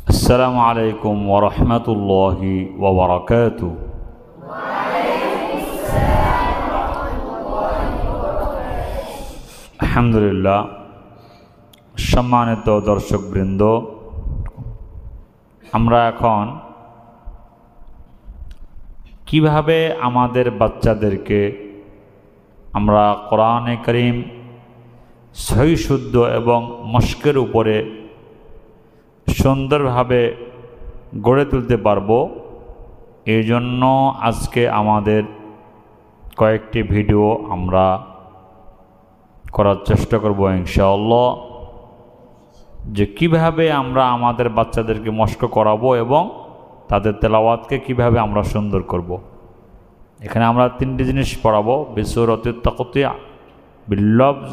আসসালামু আলাইকুম ওয়া রাহমাতুল্লাহি ওয়া বারাকাতুহু। আলহামদুলিল্লাহ, সম্মানিত দর্শকবৃন্দ, আমরা এখন কিভাবে আমাদের বাচ্চাদেরকে আমরা কোরআনে কারীম সহি শুদ্ধ এবং মশকের উপরে সুন্দরভাবে গড়ে তুলতে পারবো, এই জন্য আজকে আমাদের কয়েকটি ভিডিও আমরা করার চেষ্টা করব ইনশাআল্লাহ, যে কিভাবে আমরা আমাদের বাচ্চাদেরকে মশক করাবো এবং তাদের তেলাওয়াতকে কিভাবে আমরা সুন্দর করব। এখানে আমরা তিনটি জিনিস পড়াবো: বিসূরাতুত তাকতিয়া, বিল লফজ,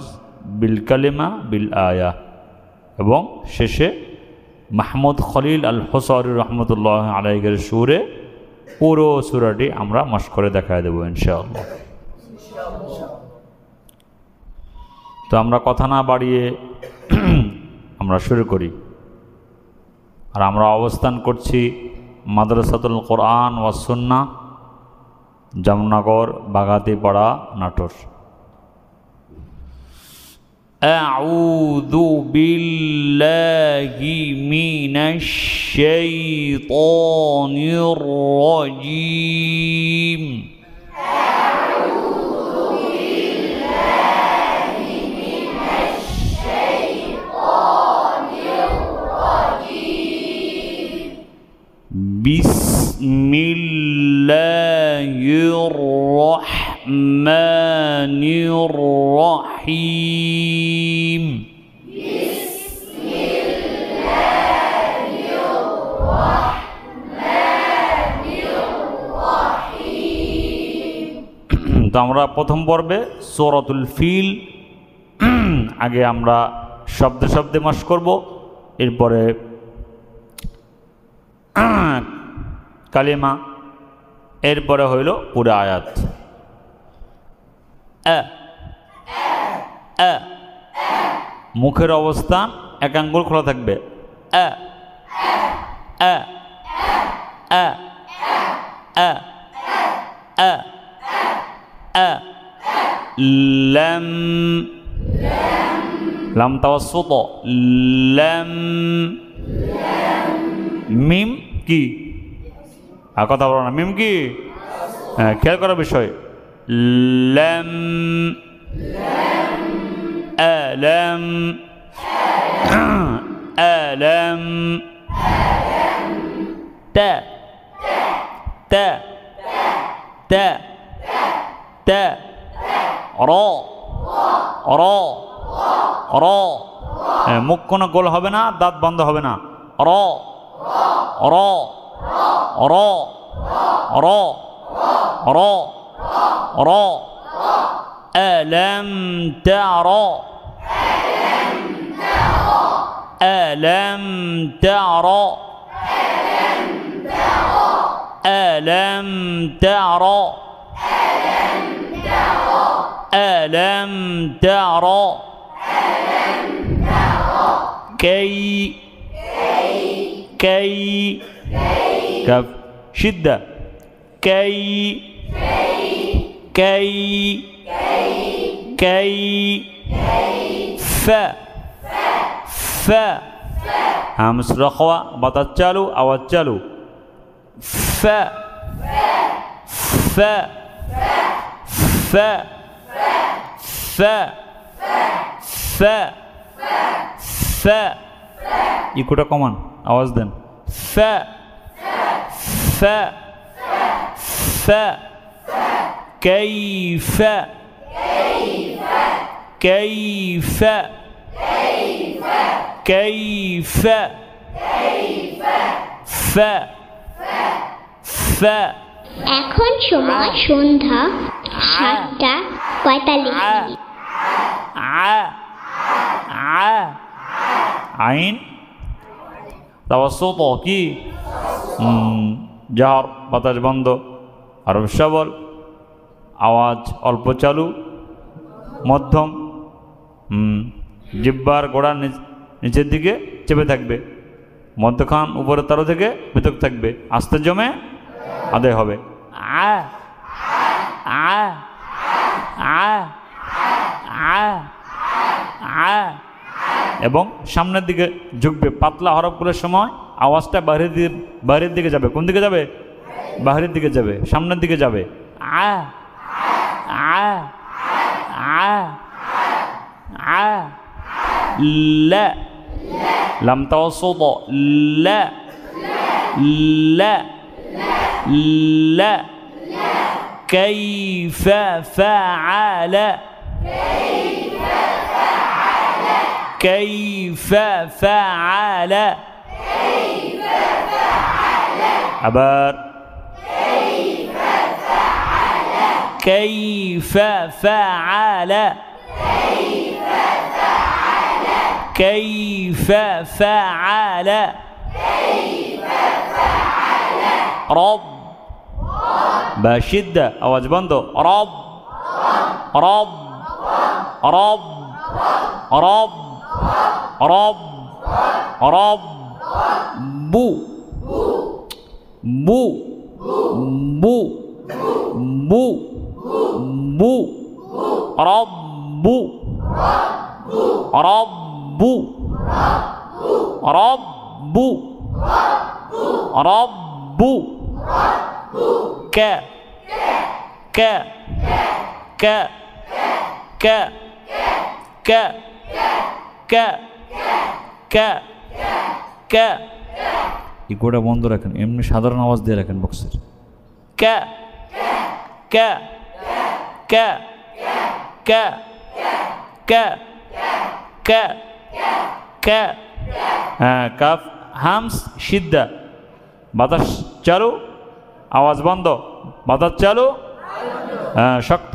বিল কালিমা, বিল আয়া, এবং শেষে মাহমুদ খলিল আল হুসারি রহমতুল্লাহ আলাইহির সুরে পুরো সূরাটি আমরা মশক করে দেখায় দেব ইনশাআল্লাহ। তো আমরা কথা না বাড়িয়ে আমরা শুরু করি। আর আমরা অবস্থান করছি মাদ্রাসাতুল কোরআন ওয়াস সুন্নাহ, জামনগর, বাগাতিপাড়া, নাটোর। আউযু বিল্লাহি মিনাশ শাইতানির রাজীম। বিসমিল্লাহির রহমানির রহিম। তো আমরা প্রথম পর্বে সূরাতুল ফিল আগে আমরা শব্দে শব্দে মশক করব, এরপরে কালিমা, এরপরে হইল পুরো আয়াত। মুখের অবস্থান এক আঙ্গুল খোলা থাকবে। লাম, লাম তাওয়াসসুত, লাম। মিম কি? আর কথা বলো না, মিম কি? খেয়াল করার বিষয়। লাম, আলাম, আলাম। তা, তা, তা, তা। র, র, র। মুখ কোনো গোল হবে না, দাঁত বন্ধ হবে না। র, র, র, র, র, র। আলাম তারা, আলাম তারা, আলাম তারা, আলাম তারা। كي، كي، كف شدة، كي، كي، كي. ف، ف، همس رخوة بطل চালু, আওয়াজ চালু। ف، ف، ف، ف، ف, ف। ইকুটা কমান, আওয়াজ দেন। ফ, ف، ف، كيف، كيف، كيف، ف، ف। এখন সময় সন্ধ্যা 7:45। আইন তাওয়াসসুত কি? জাহর, বাতাস বন্ধ। আর সবল, আওয়াজ অল্প চালু, মধ্যম। জিহ্বার গোড়া নিচের দিকে চেপে থাকবে। মধ্যখান উপরের তালু থেকে পৃথক থাকবে, আস্তে জমে আদায় হবে। আ আ আ আ আ এবং সামনের দিকে ঝুঁকবে। পাতলা হরফগুলোর সময় আওয়াজটা বাইরের দিকে যাবে। কোন দিকে যাবে? বাইরের দিকে যাবে, সামনের দিকে যাবে। আ আ আ আ লা লাম তাওয়াসসুত লা লা লা কাইফা ফাআলা কাইফা ফাআলা আবার কাইফা ফাআলা কাইফা ফাআলা রব বা শিদ্দা আওয়াজ বন্ধ। রব রব রব রব রব রব বু বু বু বু বু রব্বু রব্বু রব্বু রব্বু কা কা কা কা কা কা কা কা ইকোটা বন্ধ রাখেন, এমনি সাধারণ আওয়াজ দিয়ে রাখেন বক্সের। কা কা কা কা কা কা কা হ্যাঁ কাফ হামস সিদ্ধা, বাতাস চালু আওয়াজ বন্ধ, বাতাস চালু হ্যাঁ শক্ত।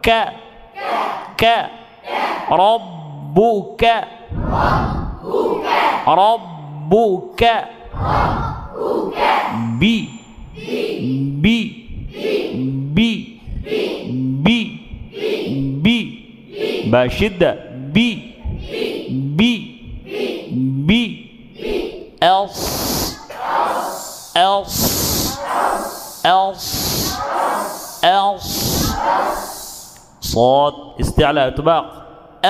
কা কা রব্বুকা রব্বুকা বি বি বি বি বি বা শিদ্দা বি বি বি else else else else صاد استعلاء إطباق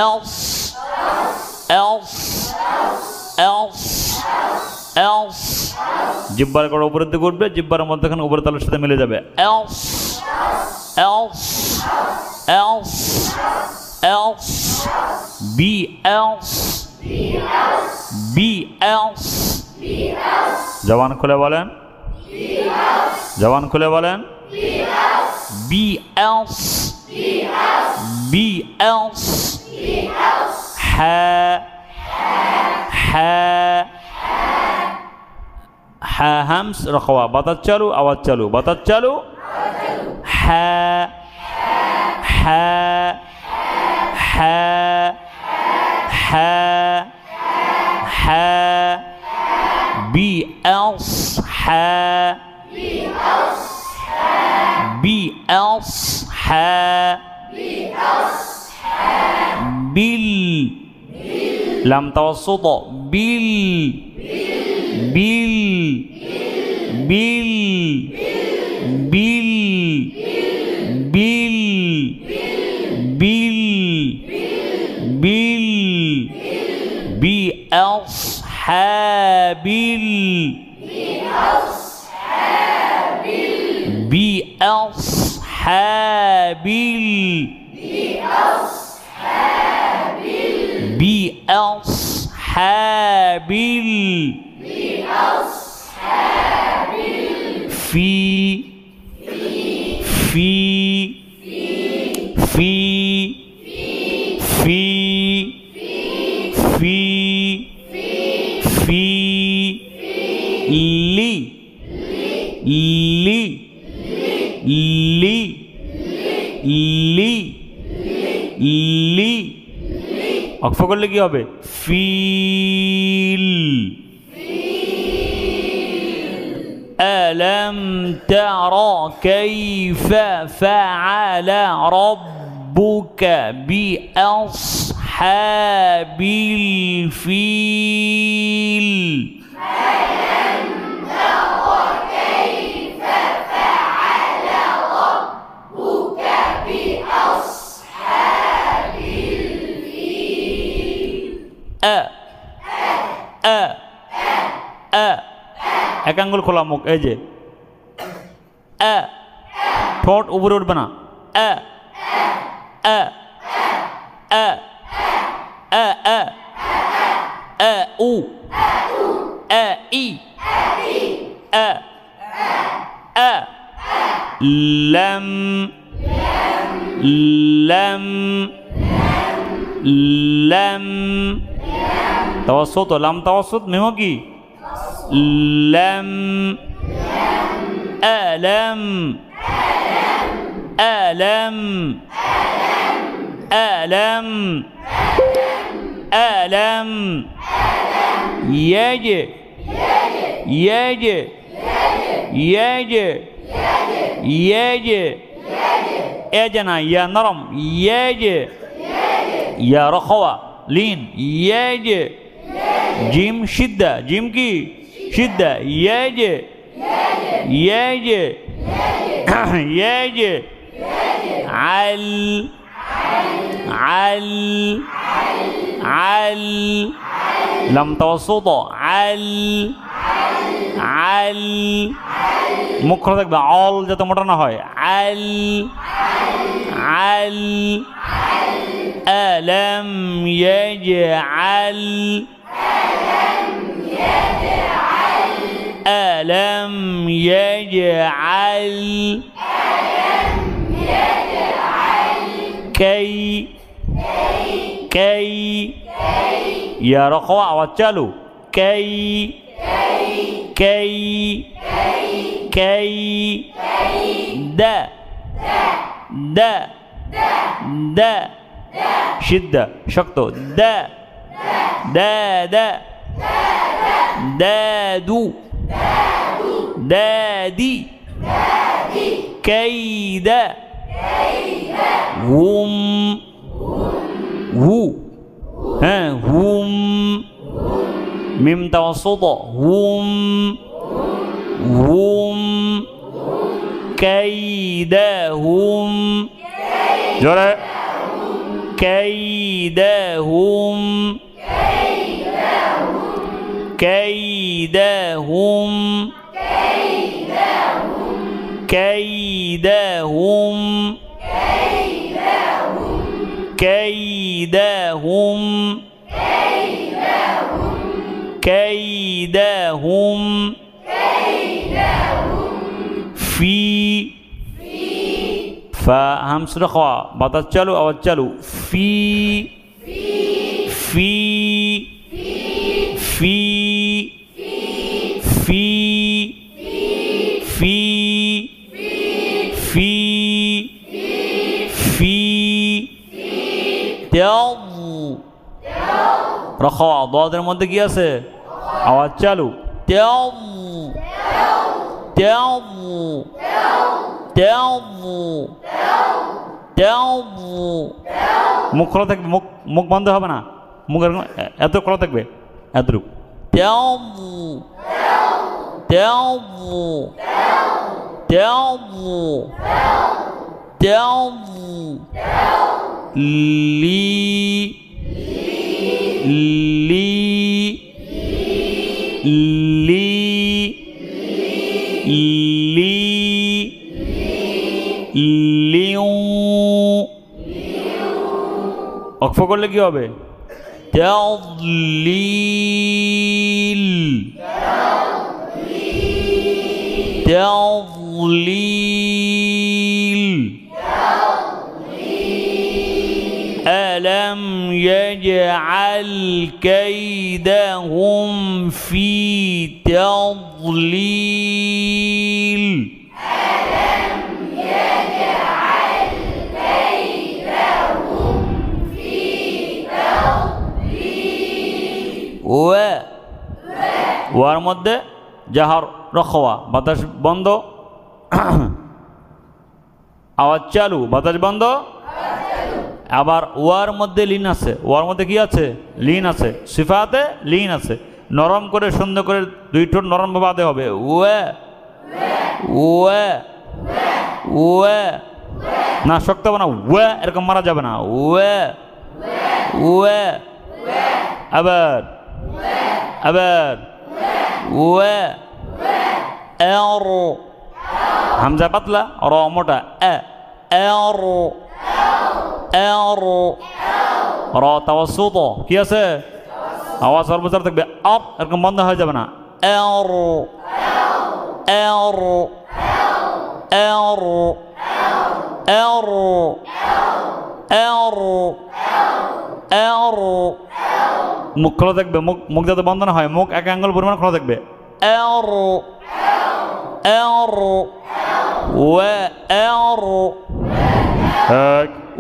else else else else জিহ্বার করে উপরের দিকে উঠবে, জিহ্বার মধ্যখানে উপরের তালুর সাথে মিলে যাবে। else else else else be else be else জবান খুলে বলেন, জবান খুলে বলেন be else be else ha ha ha হামস রখওয়া, বাতাস চালু আওয়াজ চালু, বাতাস চালু হা হা হা হা হা be else ha be else ha bil lam tawassut bil bil bil bil bil bil bil be else habil be else habil be else habil fi fi fi fi fi fi li li li লি লি অক্ষ করলে কি হবে? Feel আলাম তারা কাইফা ফাআলা রাব্বুকা বিআসহাবিল feel এক আঙ্গুল খোলা মুখ, এই যে ঠোঁট উপরে উঠবে না, উ ই لم لم لم توسط لم توسط ميم কি لم ألم ألم ألم ألم يج يج يج يج اجنا يا نرم يج يا رخوة لين يج جيم شدة جيم كي شدة يج يج يج عل عل عل لم توسط عل عل মুখটা দেখবে অল যাতে মোটা না হয় আল আল ألم يجعل ألم يجعل كي كي يا رخوة واتشالو كي كي كي دا دا دا شدة شقته دا دا دا دادو دادي كيد هم هو ها هم ميم توسطة هم هم كيدهم جرى كيدهم كيدهم كيدهم كيدهم كيدهم في فهمس رخوا بطل چلو اول چلو في في في في في في في তেল রখা ضادের মধ্যে কি আছে আওয়াজ চালু তেল তেল তেল তেল মুখ খোলা থাকবে মুখ মুখ বন্ধ হবে না মুখ এত খোলা থাকবে এতটুকু তেল তেল তেল তেল লি লি লি লি লিউ অক্ষ করলে কি হবে তাযলিল তাযলিল ألم يجعل كيدهم في تضليل ألم يجعل كيدهم في تضليل ওয়ার মধ্যে জাহার রখওয়া বাতাস বন্ধ আওয়াজ চালু বাতাস বন্ধ আবার ওয়ার মধ্যে লিন আছে ওয়ার মধ্যে কি আছে লিন আছে সিফাতে লিন আছে নরম করে সুন্দর করে দুই ঠোঁট নরম ভাবে আদে হবে ওয়ে ওয়ে ওয়ে না শক্ত হবে না ওয়ে এরকম মারা যাবে না ওয়ে ওয়ে আবার আবার ওয়ে এর হামজা পাতলা র মোটা এ এর এর র তাওয়াসুত কি আছে আওয়াজ সর্বচার থাকবে আপ এরকম বন্ধ হয়ে যাবে না এর এর এর এর এর এর মুখ খোলা থাকবে মুখ যাতে বন্ধ না হয় মুখ এক আঙ্গুল পরিমাণ খোলা থাকবে এর এর ওয়ে এর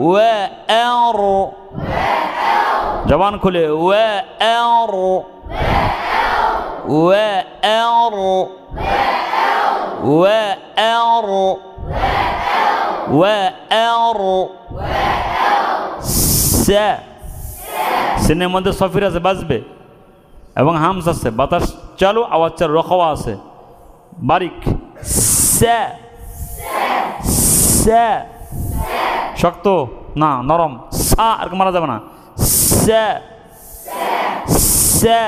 ওয়ে এর জবান খুলে ওয়ে এর ওয়ে এর ওয়ে এর ওয়ে এর সে সিনের মধ্যে সফির আছে বাজবে এবং হামস আছে বাতাস চালু আওয়াজ চালু রখাওয়া আছে বারিক সে সে শক্ত না নরম সা আর মারা যাবে না সে সে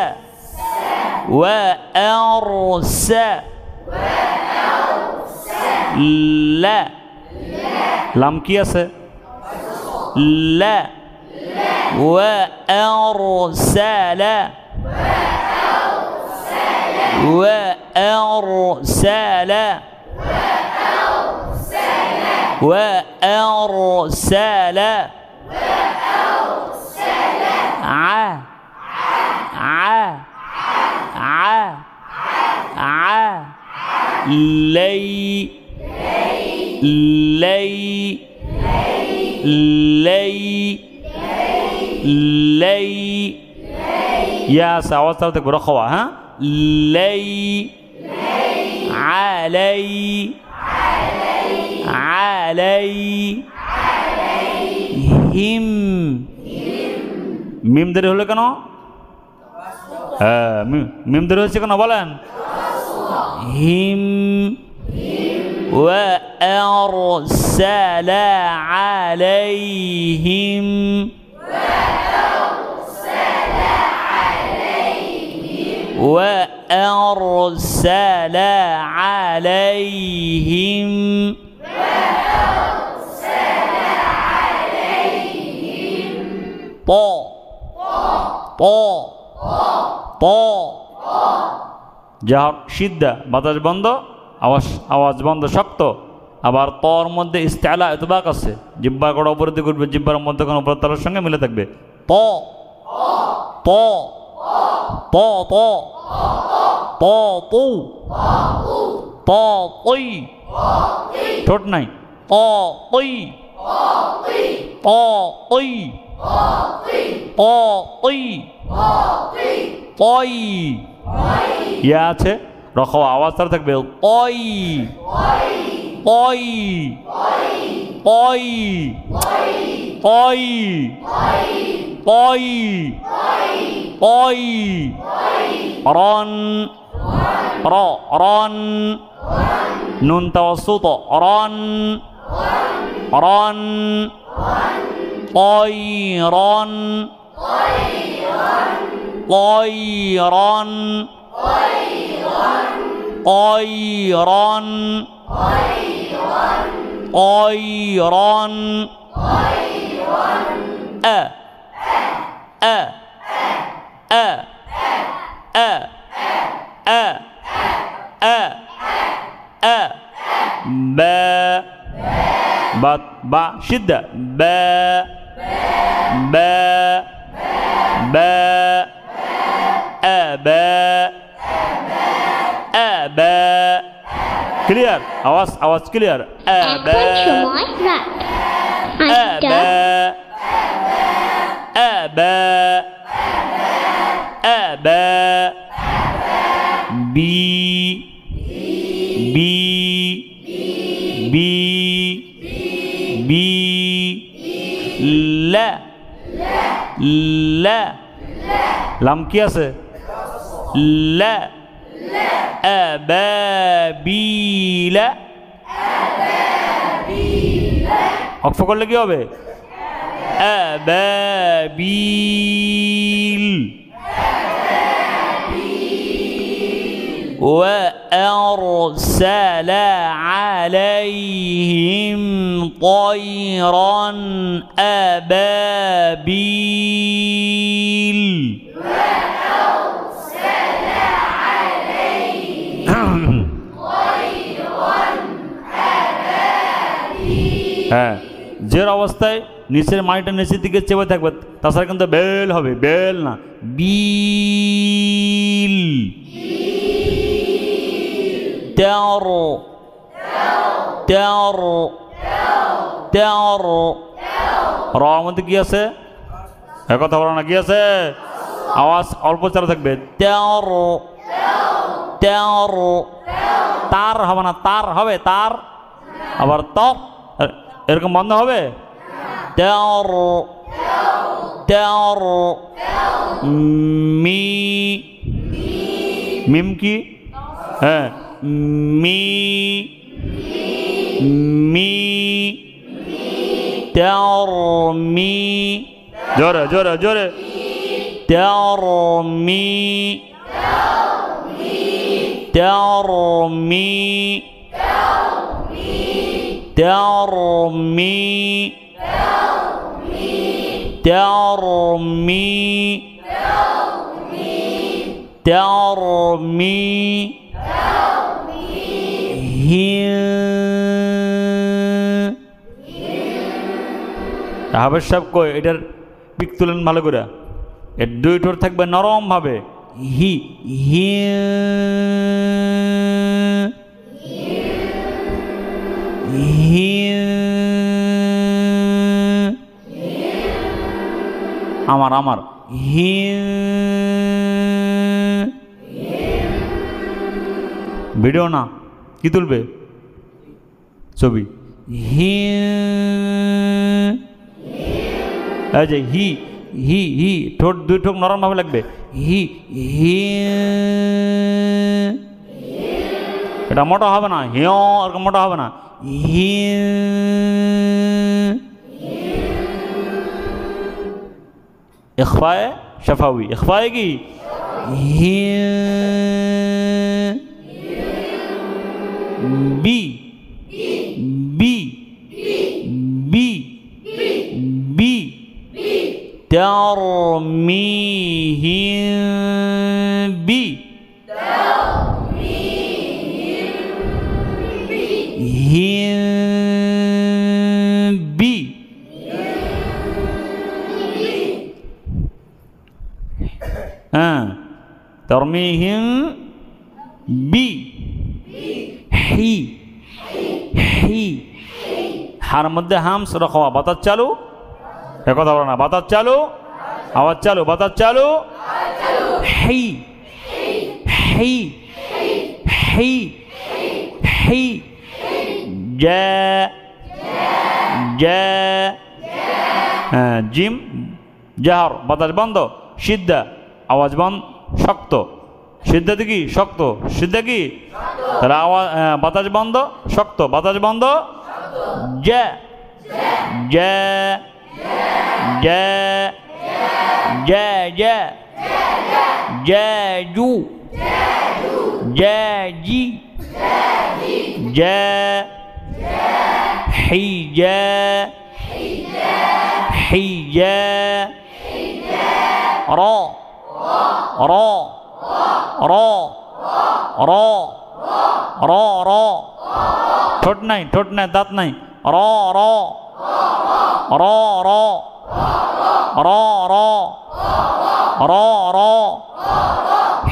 ওয়া আর সে লা লাম কি আছে লা ওয়া আর সালা ওয়া আর সালা وأرسل لي يا ساوات صارتك برخوة ها لي علي عليهم মিম দেরি হলো কেন হ্যাঁ মিম দেরি হচ্ছে কেন বলেন হিম وأرسل عليهم وأرسل عليهم طا طا طا যার সিদ্ধা বাতাস বন্ধ আওয়াজ বন্ধ শক্ত আবার তর মধ্যে ইস্তেলা ইতবাক আছে জিহ্বা গোড়া উপরের দিকে উঠবে জিহ্বার মধ্যে কোনো উপর তলার সঙ্গে মিলে থাকবে ত ত ত ত ত তু ত তই ঠোঁট নাই ত তই ত তই ত তই তই ইয়া আছে রখ আওয়াজ তার থাকবে তই তই তই তই তই তই রন র রন নুন তাওয়াসুত রন রন طيرا طيرا طيرا طيرا أ أ أ أ أ أ أ با با شدة با با با أبا أبا كلير أواز كلير أبا أبا أبا أبا بي بي بي بي لا لا লাম কি আছে লা আবাবিলা অক্ফ করলে কি হবে আবাবিল وأرسل عليهم طيرا أبابيل وأرسل عليهم طيرا أبابيل হ্যাঁ জের অবস্থায় নিচের মাটিটা নিচের দিকে চেপে থাকবে তাছাড়া কিন্তু বেল হবে বেল না বিল তেরো তেরো তেরো র মধ্যে কি আছে কথা বলো না কি আছে আওয়াজ অল্প চালু থাকবে তেরো তেরো তার হবে না তার হবে তার আবার তক এরকম বন্ধ হবে তেরো তেরো মি মিম কি হ্যাঁ মি মি তেরো মি জোরে জোরে জোরে তেরো মি তেরো মি তেরো মি তেরো মি তেরো মি হাবের সাহেব কই এটার পিক তুলেন ভালো করে এর দুই ঠোঁট থাকবে নরম ভাবে হি হি হি আমার আমার হি ভিডিও না কি তুলবে ছবি হি এই যে হি হি হি ঠোঁট দুই ঠোঁট নরম ভাবে লাগবে হি হি এটা মোটা হবে না হিও এরকম মোটা হবে না হি ইখফায়ে শাফাউই ইখফায়ে কি হি বি বি বি বি ترميهم بي هم بي ترميهم بي حي حي হার মধ্যে হামস রাখা বাতাস চালু কথা বলো না বাতাস চালু আওয়াজ চালু বাতাস চালু হাই হাই হাই হাই জা জা জিম জাহর বাতাস বন্ধ সিদ্ধা আওয়াজ বন্ধ শক্ত সিদ্ধাতে কি শক্ত সিদ্ধা কি তাহলে আওয়াজ বাতাস বন্ধ শক্ত বাতাস বন্ধ জা জা জা জা জা জাজু জাজি জা হিজা হিজা র র র র র র ঠোঁট নাই দাঁত নাই র র র র র র র র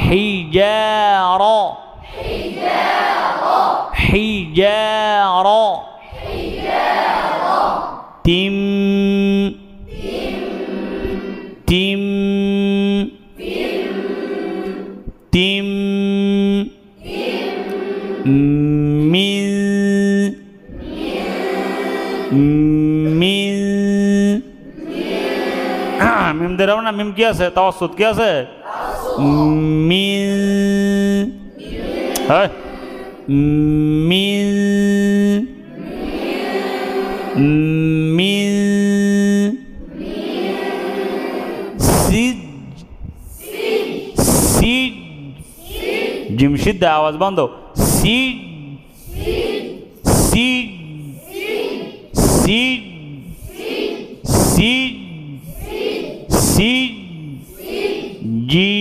হিজার হিজার তিম তিম তিম মিল মিল মিম দে না মিম কি আছে তাওয়াসুত কি আছে মিন হ্যাঁ মিন মিন সিদ সিদ জিম সিদ্ধ আওয়াজ বন্ধ সিদ সিদ সিদ সিদ সিদ জি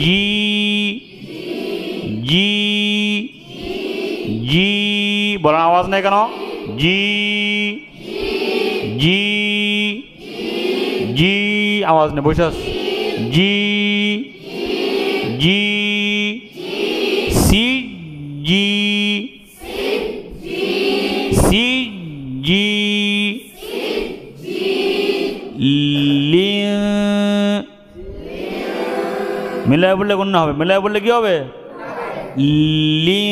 জি জি জি বলার আওয়াজ নেই কেন জি জি জি আওয়াজ নেই বসে জি জি সি জি সি জি লি মিলায় বললে কোন হবে মিলায় বললে কি হবে লি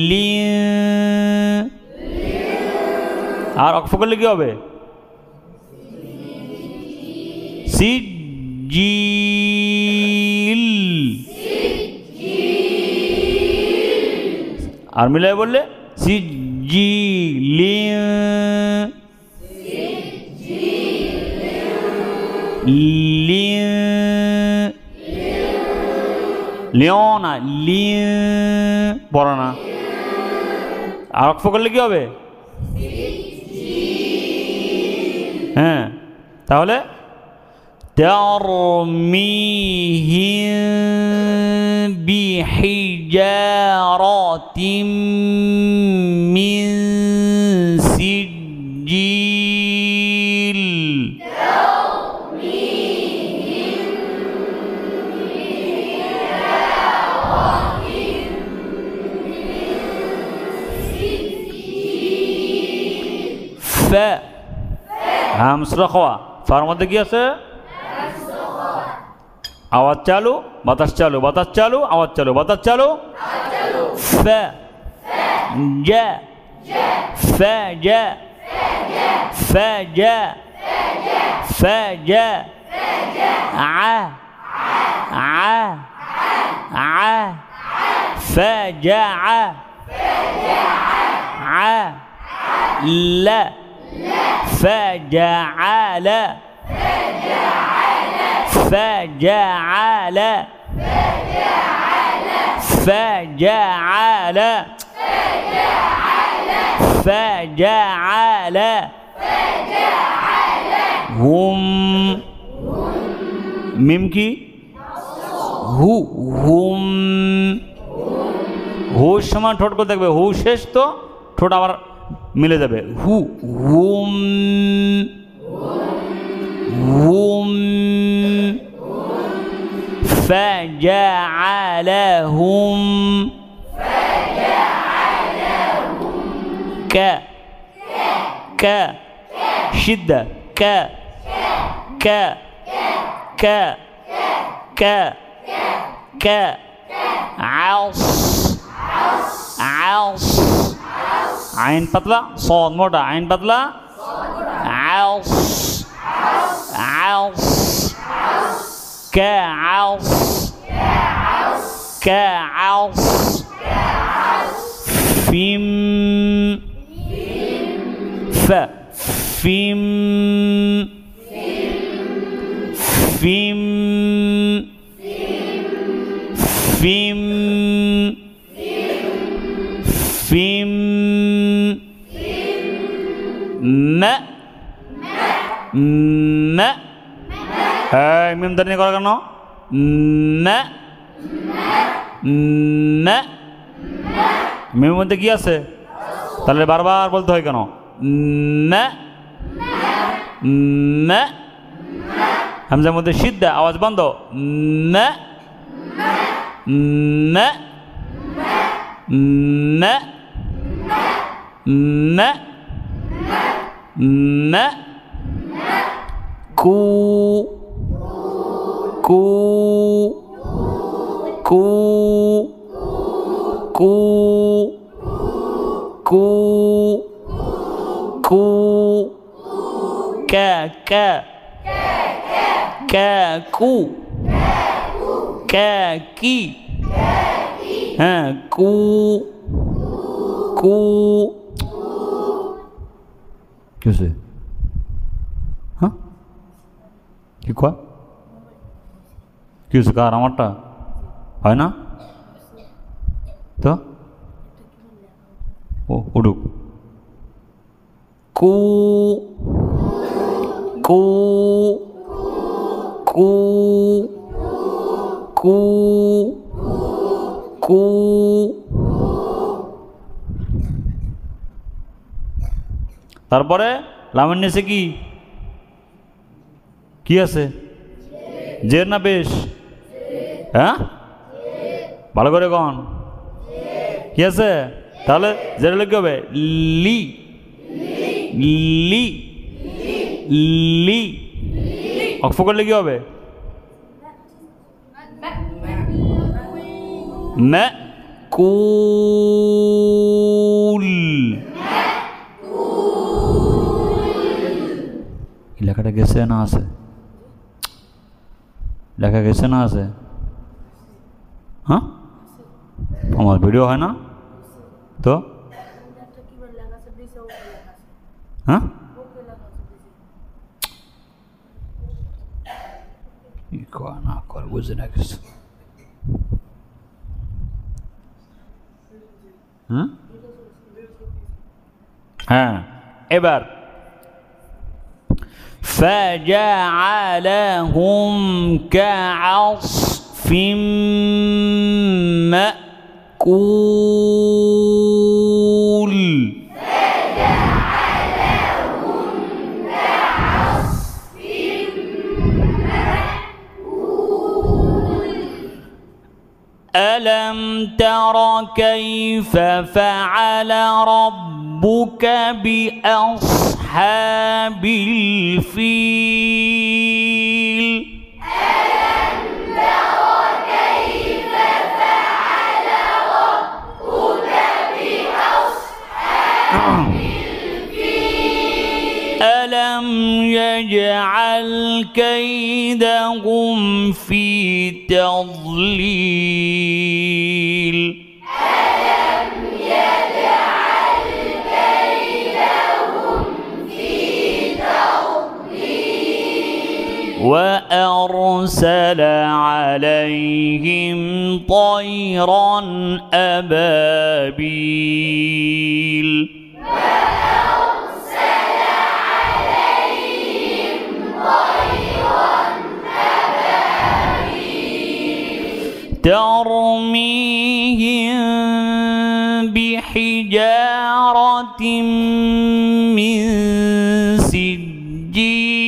লি আর অক্ষ করলে কি হবে সিজিল আর মিলায় বললে সিজিলি লিওনা লি পড়া না আর অক্ষ করলে কি হবে হ্যাঁ তাহলে ترميهم بحجارة من سجيل হামসরা খাওয়া ফার মধ্যে কি আছে আওয়াজ চালু বাতাস চালু বাতাস চালু আওয়াজ চালু বাতাস চালু ফা জা ফা জা ফা জা ফা জা আ আ আ ফা জা আ لا فجعل فجعل فجعل فجعل هم মিম কি হু হুম হু সমান ঠোঁট করে দেখবে হু শেষ তো ঠোঁট আবার মিলে যাবে হু হুম হুম فجعلهم ك ك شدة ك ك ك ك ك عص عص عين पतला صاد मोटा عين पतला عص عص كعص كعص فيم ف فيم فيم فيم فيم ما ما হ্যাঁ মিম দাঁড়িয়ে করা কেন না না মিমের মধ্যে কি আছে তাহলে বারবার বলতে হয় কেন না না হামজার মধ্যে সিদ্ধা আওয়াজ বন্ধ না না না না না কু কু কু কু কু কু কা কু কি হ্যাঁ কু কু কি হচ্ছে হ্যাঁ কি কয় কি হচ্ছে কার আমারটা হয় না তো ও উডুক কু কু কু কু কু তারপরে লামের নিচে কি আছে জের না বেশ হ্যাঁ ভালো করে কন কি আছে তাহলে জের লিখতে হবে লি লি লি অক্ষ করলে কি হবে মাকুল লেখাটা গেছে না আছে লেখা গেছে না আছে হ্যাঁ আমার ভিডিও হয় না তো হ্যাঁ না কর বুঝে না কিছু হ্যাঁ এবার فجعلهم كعصف مأكول ألم تر كيف فعل ربك بأصحاب الفيل ألم تر كيف فعل ربك بأصحاب الفيل ألم يجعل كيدهم في تضليل ألم يجعل كيدهم في تضليل وأرسل عليهم طيرا أبابيل ترميهم بحجارة من سجيل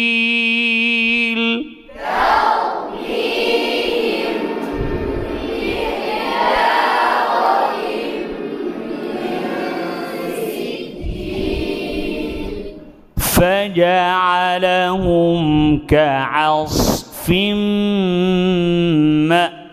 فجعلهم كعصف مأكول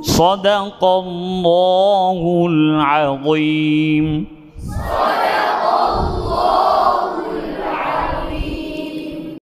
صدق الله العظيم.